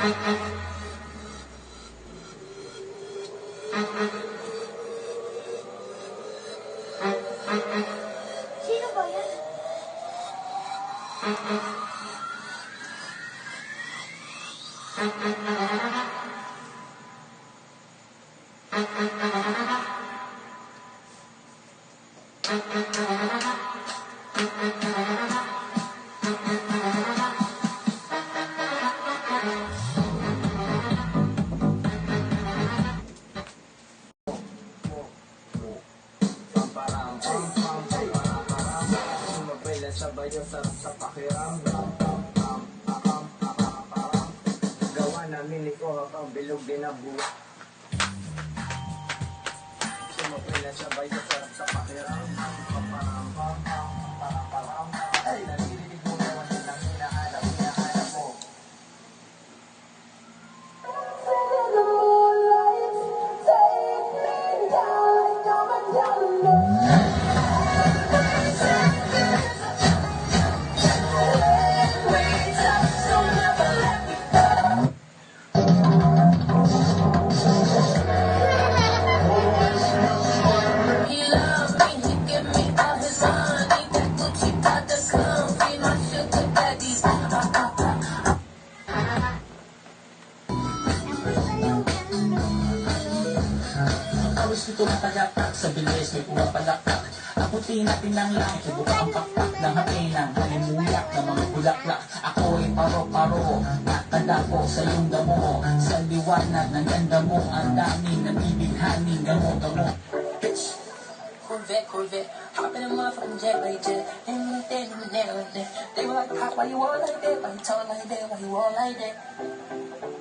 Sino ba yan? Sabay ang sarap sa pakiramdam. Gawa namin ikaw habang bilog din ang buwan. Sumapay na sabay ang sarap sa pakiramdam. Ay, naririnig mo naman din ang hinahanap mo. Awis nito matagatak, sa bilis may pumapalakpak. Ako tinatinang lang, ibuka ang pakpak ng hapinang halimuyak ng mga bulaklak. Ako'y paro-paro, nakadako sa iyong damo. Sa liwanag ng ganda mo, ang daming nabibighaning gamo-gamo. Corvette, Corvette, hop in a motherfucking jet like jet. And like that, and that, like that. They were like, pop, why you all like that? Why you talk like that? Why you all like that?